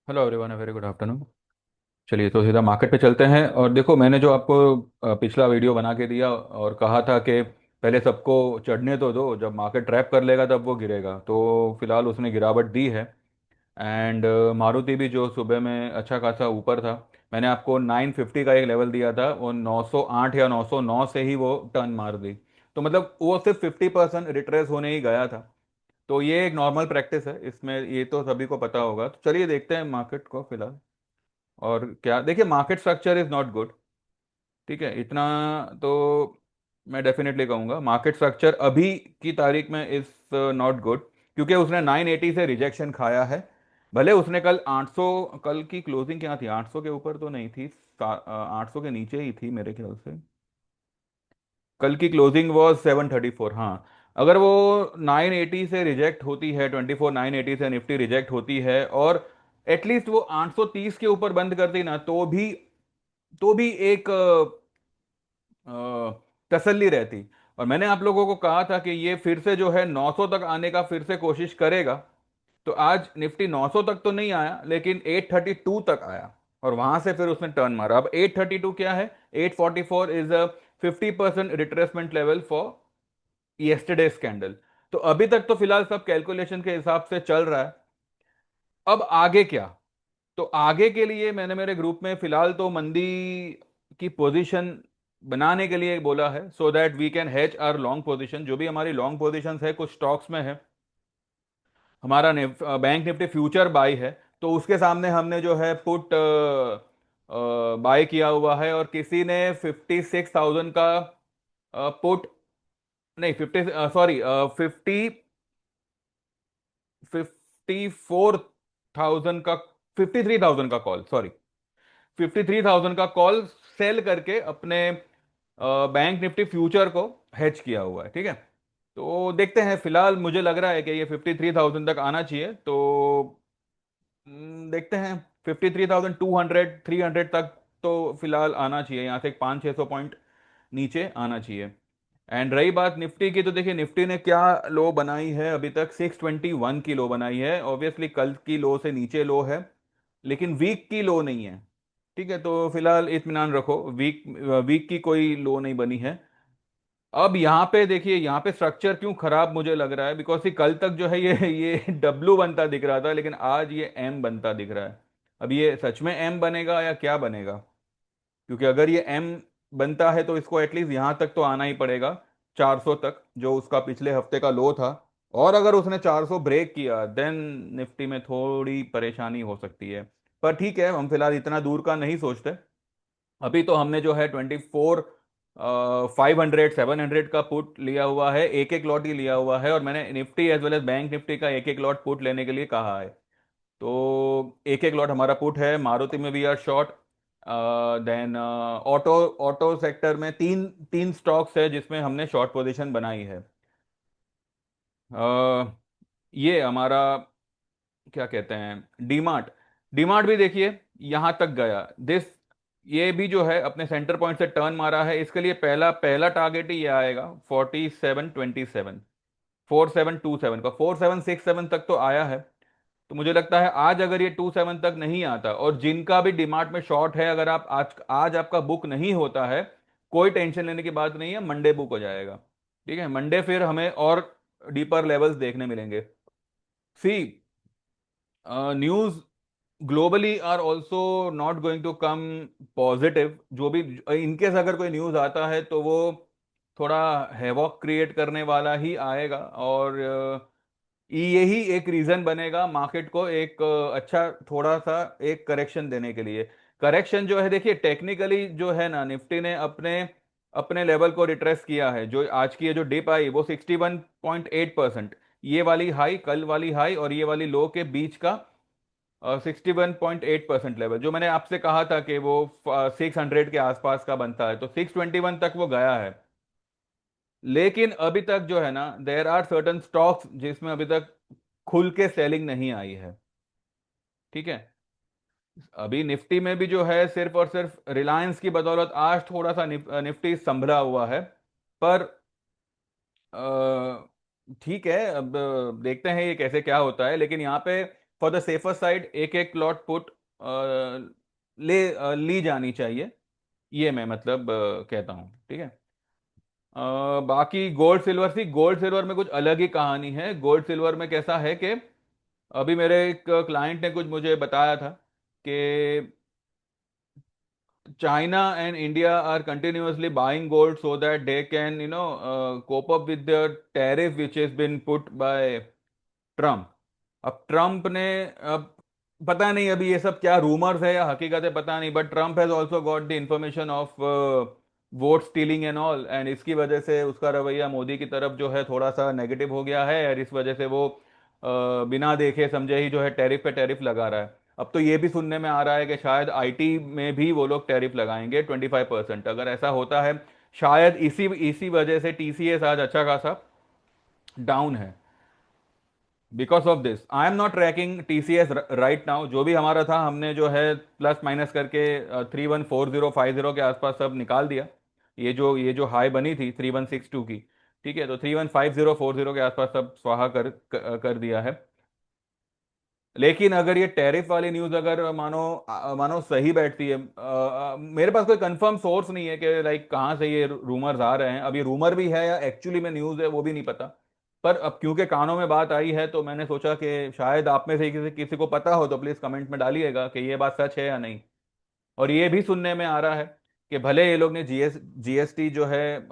Hello everyone, very good afternoon. चलिए तो सीधा मार्केट पे चलते हैं। और देखो, मैंने जो आपको पिछला वीडियो बना के दिया और कहा था कि पहले सबको चढ़ने तो दो, जब मार्केट ट्रैप कर लेगा तब वो गिरेगा, तो फिलहाल उसने गिरावट दी है। एंड मारुति भी जो सुबह में अच्छा खासा ऊपर था। मैंने आपको 950 का एक लेवल दिया था, वो 908 या 909 से ही वो टर्न मार दी। तो मतलब वो सिर्फ 50% रिट्रेस होने ही गया था। तो ये एक नॉर्मल प्रैक्टिस है, इसमें ये तो सभी को पता होगा। तो चलिए देखते हैं मार्केट को फिलहाल। और क्या देखिए, market structure is not good. ठीक है, इतना तो मैं डेफिनेटली कहूंगा, मार्केट स्ट्रक्चर अभी की तारीख में इज नॉट गुड। क्योंकि उसने 980 से रिजेक्शन खाया है। भले उसने कल 800, कल की क्लोजिंग क्या थी, 800 के ऊपर तो नहीं थी, 800 के नीचे ही थी मेरे ख्याल से। कल की क्लोजिंग वॉज 734, हाँ। अगर वो 980 से रिजेक्ट होती है, 24 980 से निफ्टी रिजेक्ट होती है, और एटलीस्ट वो 830 के ऊपर बंद करती ना, तो भी एक तसल्ली रहती। और मैंने आप लोगों को कहा था कि ये फिर से जो है 900 तक आने का फिर से कोशिश करेगा। तो आज निफ्टी 900 तक तो नहीं आया, लेकिन 832 तक आया। और वहां से फिर उसने टर्न मारा। अब 832 क्या है, 844 is a 50% retracement level for yesterday candle. तो अभी तक तो फिलहाल सब कैलकुलेशन के हिसाब से चल रहा है। अब आगे क्या? तो आगे के लिए मैंने मेरे ग्रुप में फिलहाल तो मंदी की पोजीशन बनाने के लिए बोला है, so that we can hedge our long position. जो भी हमारी लॉन्ग पोजीशंस है कुछ स्टॉक्स में है। हमारा बैंक निफ्टी फ्यूचर बाय है। तो उसके सामने हमने जो है पुट बाय किया हुआ है, और किसी ने 56,000 का पुट, नहीं 50, सॉरी, 54,000 का, 53,000 का कॉल, सॉरी, 53,000 का कॉल सेल करके अपने बैंक निफ्टी फ्यूचर को हेज किया हुआ है। ठीक है। तो देखते हैं, फिलहाल मुझे लग रहा है कि ये 53,000 तक आना चाहिए। तो देखते हैं, 53,200 300 तक तो फिलहाल आना चाहिए। यहाँ से 500 600 पॉइंट नीचे आना चाहिए। एंड रही बात निफ्टी की, तो देखिए निफ्टी ने क्या लो बनाई है अभी तक, 621 की लो बनाई है। ऑब्वियसली कल की लो से नीचे लो है, लेकिन वीक की लो नहीं है। ठीक है, तो फिलहाल इत्मीनान रखो, वीक वीक की कोई लो नहीं बनी है। अब यहाँ पे देखिए, यहाँ पे स्ट्रक्चर क्यों खराब मुझे लग रहा है, बिकॉज कल तक जो है ये डब्लू बनता दिख रहा था, लेकिन आज ये एम बनता दिख रहा है। अब ये सच में एम बनेगा या क्या बनेगा? क्योंकि अगर ये एम बनता है तो इसको एटलीस्ट यहां तक तो आना ही पड़ेगा, 400 तक, जो उसका पिछले हफ्ते का लो था। और अगर उसने 400 ब्रेक किया, देन निफ्टी में थोड़ी परेशानी हो सकती है। पर ठीक है, हम फिलहाल इतना दूर का नहीं सोचते। अभी तो हमने जो है 500 700 का पुट लिया हुआ है, एक एक लॉट ही लिया हुआ है। और मैंने Nifty as well as bank Nifty का एक एक लॉट पुट लेने के लिए कहा है। तो एक एक लॉट हमारा पुट है। मारुति में we are short. Then auto auto sector में तीन तीन स्टॉक्स है जिसमें हमने शॉर्ट पोजीशन बनाई है। ये हमारा क्या कहते हैं, डीमार्ट। डीमार्ट भी देखिए यहां तक गया, दिस, ये भी जो है अपने सेंटर पॉइंट से टर्न मारा है। इसके लिए पहला पहला टारगेट ही ये आएगा, 4727, 4727 का, 4767 तक तो आया है। तो मुझे लगता है आज अगर ये 27 तक नहीं आता, और जिनका भी डिमार्ट में शॉर्ट है, अगर आप आज आज आपका बुक नहीं होता है, कोई टेंशन लेने की बात नहीं है, मंडे बुक हो जाएगा। ठीक है, मंडे फिर हमें और डीपर लेवल्स देखने मिलेंगे। See, news globally are also not going to come positive. जो भी इनकेस अगर कोई न्यूज आता है तो वो थोड़ा हैवॉक क्रिएट करने वाला ही आएगा। और यही एक रीजन बनेगा मार्केट को एक अच्छा थोड़ा सा एक करेक्शन देने के लिए। करेक्शन जो है, देखिए टेक्निकली जो है ना, निफ्टी ने अपने अपने लेवल को रिट्रेस किया है। जो आज की ये जो डिप आई वो 61.8%, ये वाली हाई, कल वाली हाई और ये वाली लो के बीच का 61.8% लेवल, जो मैंने आपसे कहा था कि वो 600 के आसपास का बनता है, तो 621 तक वो गया है। लेकिन अभी तक जो है ना, देर आर सर्टन स्टॉक्स जिसमें अभी तक खुल के सेलिंग नहीं आई है। ठीक है। अभी निफ्टी में भी जो है सिर्फ और सिर्फ रिलायंस की बदौलत आज थोड़ा सा निफ्टी संभला हुआ है। पर ठीक है, अब देखते हैं ये कैसे क्या होता है। लेकिन यहाँ पे फॉर द सेफर साइड एक एक लॉट पुट ली जानी चाहिए। ये मैं मतलब कहता हूँ, ठीक है। बाकी गोल्ड सिल्वर, सी गोल्ड सिल्वर में कुछ अलग ही कहानी है। गोल्ड सिल्वर में कैसा है कि अभी मेरे एक क्लाइंट ने कुछ मुझे बताया था कि China and India are continuously buying gold so that they can, cope up with the tariff which has been put by Trump. अब ट्रम्प ने, अब पता नहीं अभी ये सब क्या रूमर्स है या हकीकत है पता नहीं, but Trump has also got the information of vote stealing and all, and इसकी वजह से उसका रवैया मोदी की तरफ जो है थोड़ा सा नेगेटिव हो गया है, और इस वजह से वो बिना देखे समझे ही जो है टैरिफ पे टैरिफ लगा रहा है। अब तो ये भी सुनने में आ रहा है कि शायद आईटी में भी वो लोग टैरिफ लगाएंगे 25%। अगर ऐसा होता है, शायद इसी इसी वजह से टीसीएस आज अच्छा खासा डाउन है। Because of this I am not tracking TCS right now. जो भी हमारा था हमने जो है प्लस माइनस करके 314050 के आसपास सब निकाल दिया। ये जो हाई बनी थी 3162 की, ठीक है, तो 315040 के आसपास सब स्वाहा कर दिया है। लेकिन अगर ये टैरिफ वाली न्यूज अगर मानो मानो सही बैठती है, मेरे पास कोई कंफर्म सोर्स नहीं है कि लाइक कहाँ से ये रूमर्स आ रहे हैं। अब ये रूमर भी है या एक्चुअली में न्यूज है वो भी नहीं पता। पर अब क्योंकि कानों में बात आई है तो मैंने सोचा कि शायद आप में से किसी किसी को पता हो तो प्लीज कमेंट में डालिएगा कि ये बात सच है या नहीं। और ये भी सुनने में आ रहा है कि भले ये लोग ने जीएसटी जो है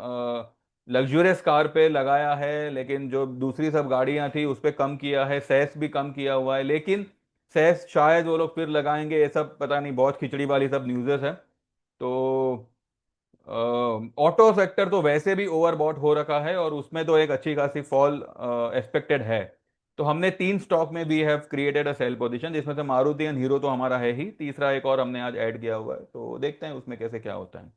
लग्जूरियस कार पे लगाया है, लेकिन जो दूसरी सब गाड़ियां थी उस पे कम किया है, सेस भी कम किया हुआ है, लेकिन सेस शायद वो लोग फिर लगाएंगे, ये सब पता नहीं, बहुत खिचड़ी वाली सब न्यूज़ेस है। तो ऑटो सेक्टर तो वैसे भी ओवरबॉट हो रखा है और उसमें तो एक अच्छी खासी फॉल एक्सपेक्टेड है। तो हमने 3 स्टॉक में we have created a sell position, जिसमें से मारुति एंड हीरो तो हमारा है ही, तीसरा एक और हमने आज ऐड किया हुआ है, तो देखते हैं उसमें कैसे क्या होता है।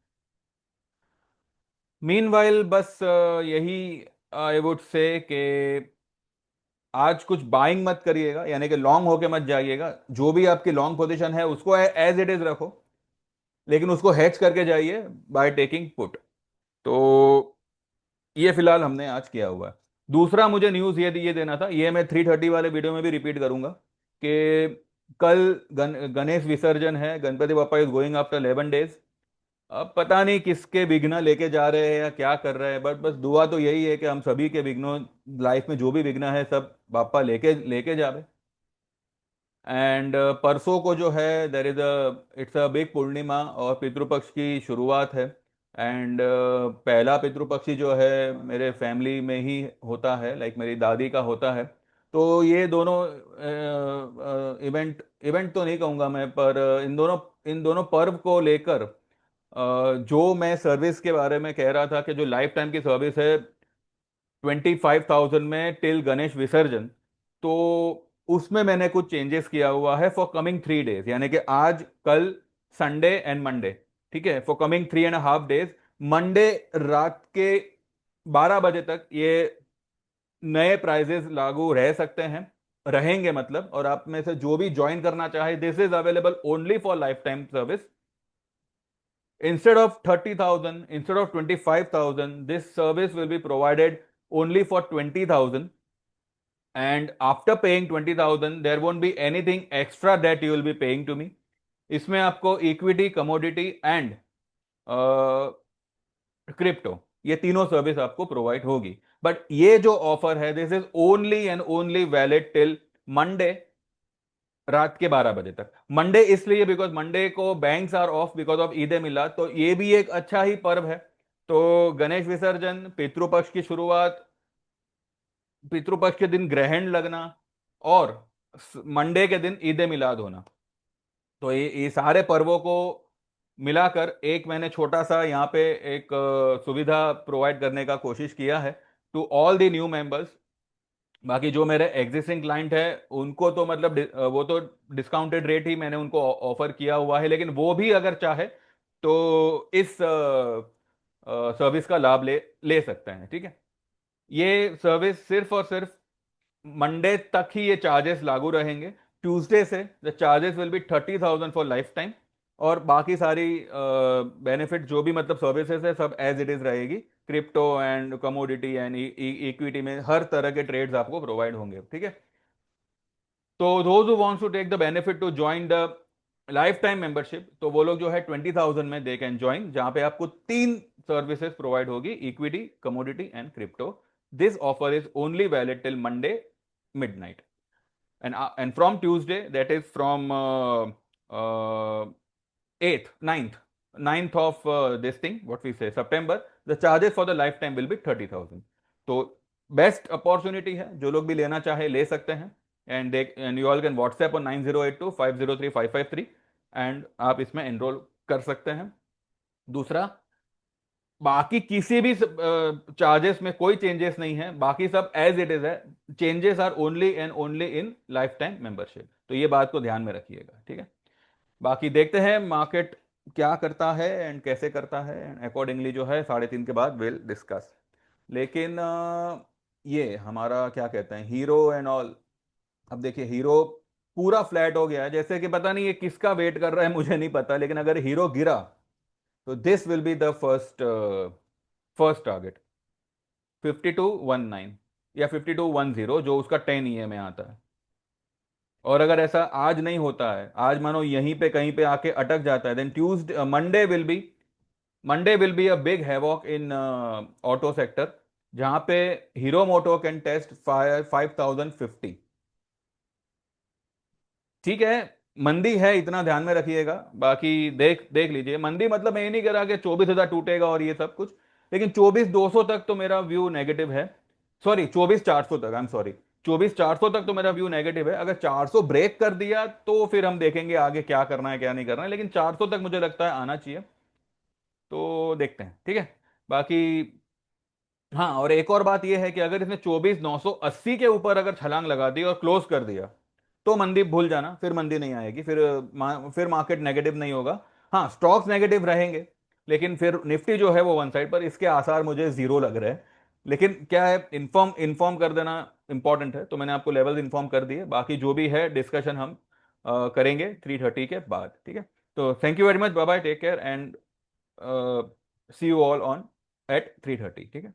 मीनवाइल बस यही आई वुड से कि आज कुछ बाइंग मत करिएगा, यानी कि लॉन्ग होके मत जाइएगा। जो भी आपकी लॉन्ग पोजीशन है उसको एज इट इज रखो, लेकिन उसको हेज करके जाइए बाय टेकिंग पुट। तो ये फिलहाल हमने आज किया हुआ है। दूसरा मुझे न्यूज़ ये देना था, ये मैं 330 वाले वीडियो में भी रिपीट करूंगा कि कल गणेश विसर्जन है, Ganpati Bappa is going after 11 days. अब पता नहीं किसके विघ्न लेके जा रहे हैं या क्या कर रहे हैं, बट बस दुआ तो यही है कि हम सभी के विघ्नों, लाइफ में जो भी विघ्न है सब बापा लेके लेके जावे। एंड परसों को जो है there is it's a big Purnima और पितृपक्ष की शुरुआत है। एंड पहला पितृपक्षी जो है मेरे फैमिली में ही होता है, लाइक मेरी दादी का होता है। तो ये दोनों इवेंट इवेंट तो नहीं कहूँगा मैं, पर इन दोनों पर्व को लेकर जो मैं सर्विस के बारे में कह रहा था कि जो लाइफ टाइम की सर्विस है 25,000 में टिल गणेश विसर्जन, तो उसमें मैंने कुछ चेंजेस किया हुआ है फॉर कमिंग 3 डेज, यानी कि आज कल संडे एंड मंडे, ठीक है, फॉर कमिंग 3.5 डेज। मंडे रात के 12 बजे तक ये नए प्राइजेस लागू रह सकते हैं, रहेंगे मतलब। और आप में से जो भी ज्वाइन करना चाहे, this is available only for life time service. Instead of 25,000, this service will be provided only for 20,000. And after paying 20,000, there won't be anything extra that you will be paying to me. इसमें आपको equity, commodity and crypto, ये तीनों service आपको provide होगी। But ये जो offer है this is only and only valid till Monday रात के 12 बजे तक। मंडे इसलिए बिकॉज मंडे को banks are off because of Eid e Milad, तो ये भी एक अच्छा ही पर्व है। तो गणेश विसर्जन, पितृपक्ष की शुरुआत, पितृपक्ष के दिन ग्रहण लगना, और मंडे के दिन ईद ए मिलाद होना, तो ये सारे पर्वों को मिलाकर एक मैंने छोटा सा यहाँ पे एक सुविधा प्रोवाइड करने का कोशिश किया है to all the new members. बाकी जो मेरे एग्जिस्टिंग क्लाइंट है उनको तो मतलब वो तो डिस्काउंटेड रेट ही मैंने उनको ऑफर किया हुआ है, लेकिन वो भी अगर चाहे तो इस सर्विस का लाभ ले ले सकते हैं, ठीक है। ये सर्विस सिर्फ और सिर्फ मंडे तक ही ये चार्जेस लागू रहेंगे। ट्यूसडे से the charges will be 30,000 for life time, और बाकी सारी बेनिफिट जो भी मतलब सर्विसेज है सब एज इट इज रहेगी। Crypto and commodity and equity में हर तरह के ट्रेड्स आपको प्रोवाइड होंगे, ठीक है। तो those who wants to take the benefit to join the life time membership, तो वो लोग जो है 20,000 में दे कैन ज्वाइन, जहां पे आपको तीन सर्विसेज प्रोवाइड होगी, equity, commodity and crypto. This offer is only valid till Monday midnight, and from Tuesday, that is from 8th 9th of this thing, what we say, September, the charges for the lifetime will be 30,000। तो best opportunity है, जो लोग भी लेना चाहे ले सकते हैं। And you all can WhatsApp on 9082503553, and आप इसमें एनरोल कर सकते हैं। दूसरा, बाकी किसी भी चार्जेस में कोई चेंजेस नहीं है, बाकी सब एज इट इज है। Changes are only and only in life time membership, तो ये बात को ध्यान में रखिएगा, ठीक है। बाकी देखते हैं मार्केट क्या करता है एंड कैसे करता है, एंड अकॉर्डिंगली जो है 3:30 के बाद विल डिस्कस। लेकिन ये हमारा क्या कहते हैं, हीरो एंड ऑल, अब देखिए हीरो पूरा फ्लैट हो गया है, जैसे कि पता नहीं ये किसका वेट कर रहा है, मुझे नहीं पता, लेकिन अगर हीरो गिरा तो this will be the first target, 5219 या 5210, जो उसका 10 में आता है। और अगर ऐसा आज नहीं होता है, आज मानो यहीं पे कहीं पे आके अटक जाता है, then Tuesday Monday will be a big havoc in auto sector, जहां पे हीरो मोटो कैन टेस्ट 5050। ठीक है, मंदी है, इतना ध्यान में रखिएगा। बाकी देख देख लीजिए, मंदी मतलब मैं ये नहीं कह रहा कि 24,000 टूटेगा और ये सब कुछ, लेकिन 24,200 तक तो मेरा व्यू नेगेटिव है। सॉरी, 24,400 तक, आई एम सॉरी, 24,400 तक तो मेरा व्यू नेगेटिव है। अगर 400 ब्रेक कर दिया तो फिर हम देखेंगे आगे क्या करना है क्या नहीं करना है, लेकिन 400 तक मुझे लगता है आना चाहिए। तो देखते हैं, ठीक है। बाकी हाँ, और एक और बात यह है कि अगर इसने 24,980 के ऊपर अगर छलांग लगा दी और क्लोज कर दिया, तो मंदी भूल जाना, फिर मंदी नहीं आएगी, फिर मार्केट नेगेटिव नहीं होगा। हाँ, स्टॉक्स नेगेटिव रहेंगे, लेकिन फिर निफ्टी जो है वो वन साइड पर, इसके आसार मुझे जीरो लग रहे हैं। लेकिन क्या है, इन्फॉर्म इन्फॉर्म कर देना इंपॉर्टेंट है, तो मैंने आपको लेवल इन्फॉर्म कर दिए। बाकी जो भी है डिस्कशन हम करेंगे 3:30 के बाद, ठीक है। तो thank you very much, bye bye, take care, and see you all on at 3:30, ठीक है।